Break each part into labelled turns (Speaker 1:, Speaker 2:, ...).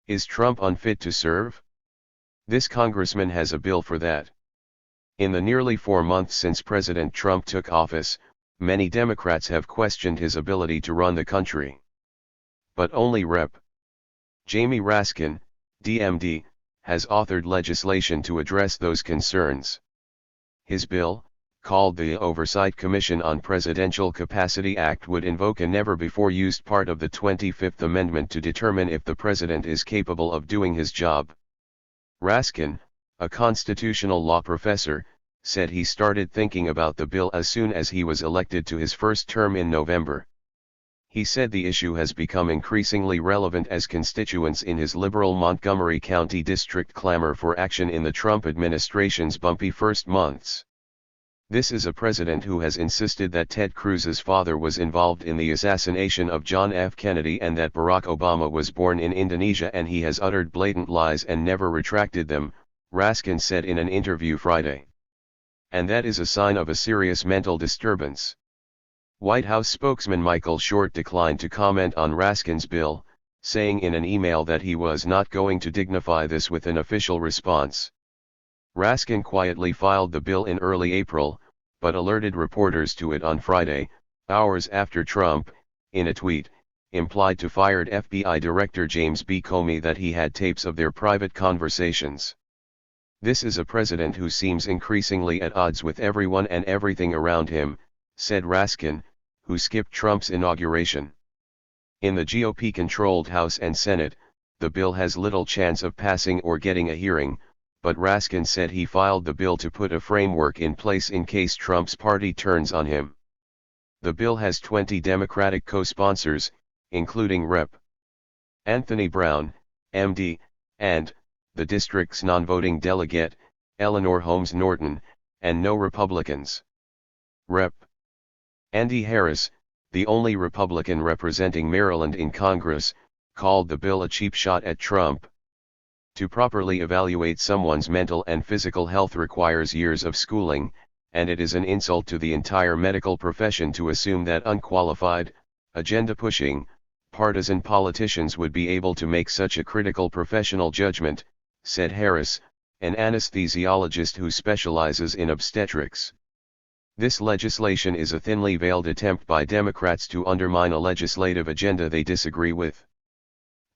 Speaker 1: Is Trump unfit to serve? This congressman has a bill for that. In the nearly 4 months since President Trump took office, many Democrats have questioned his ability to run the country. But only Rep. Jamie Raskin, DMD, has authored legislation to address those concerns. His bill, called the Oversight Commission on Presidential Capacity Act, would invoke a never-before-used part of the 25th Amendment to determine if the president is capable of doing his job. Raskin, a constitutional law professor, said he started thinking about the bill as soon as he was elected to his first term in November. He said the issue has become increasingly relevant as constituents in his liberal Montgomery County district clamor for action in the Trump administration's bumpy first months. This is a president who has insisted that Ted Cruz's father was involved in the assassination of John F. Kennedy and that Barack Obama was born in Indonesia, and he has uttered blatant lies and never retracted them, Raskin said in an interview Friday. And that is a sign of a serious mental disturbance. White House spokesman Michael Short declined to comment on Raskin's bill, saying in an email that he was not going to dignify this with an official response. Raskin quietly filed the bill in early April, but alerted reporters to it on Friday, hours after Trump, in a tweet, implied to fired FBI Director James B. Comey that he had tapes of their private conversations. This is a president who seems increasingly at odds with everyone and everything around him, said Raskin, who skipped Trump's inauguration. In the GOP-controlled House and Senate, the bill has little chance of passing or getting a hearing, but Raskin said he filed the bill to put a framework in place in case Trump's party turns on him. The bill has 20 Democratic co-sponsors, including Rep. Anthony Brown, MD, and the district's non-voting delegate, Eleanor Holmes Norton, and no Republicans. Rep. Andy Harris, the only Republican representing Maryland in Congress, called the bill a cheap shot at Trump. To properly evaluate someone's mental and physical health requires years of schooling, and it is an insult to the entire medical profession to assume that unqualified, agenda-pushing, partisan politicians would be able to make such a critical professional judgment, said Harris, an anesthesiologist who specializes in obstetrics. This legislation is a thinly veiled attempt by Democrats to undermine a legislative agenda they disagree with.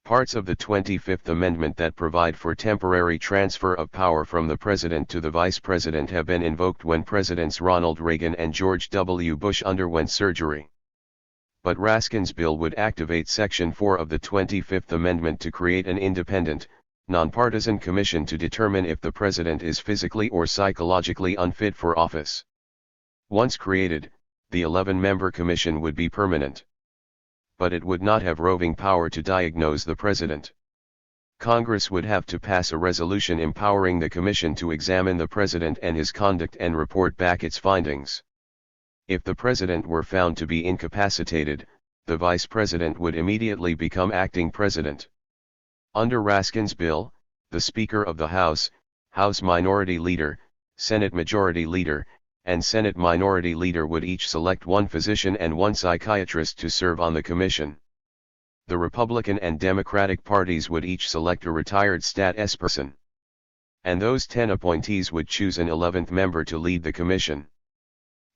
Speaker 1: Parts of the 25th Amendment that provide for temporary transfer of power from the president to the vice president have been invoked when Presidents Ronald Reagan and George W. Bush underwent surgery. But Raskin's bill would activate Section 4 of the 25th Amendment to create an independent, nonpartisan commission to determine if the president is physically or psychologically unfit for office. Once created, the 11-member commission would be permanent. But it would not have roving power to diagnose the president. Congress would have to pass a resolution empowering the commission to examine the president and his conduct and report back its findings. If the president were found to be incapacitated, the vice president would immediately become acting president. Under Raskin's bill, the Speaker of the House, House Minority Leader, Senate Majority Leader, and Senate Minority Leader would each select one physician and one psychiatrist to serve on the commission. The Republican and Democratic parties would each select a retired Stat.S. person. And those 10 appointees would choose an 11th member to lead the commission.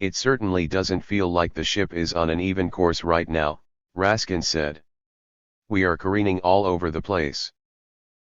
Speaker 1: It certainly doesn't feel like the ship is on an even course right now, Raskin said. We are careening all over the place.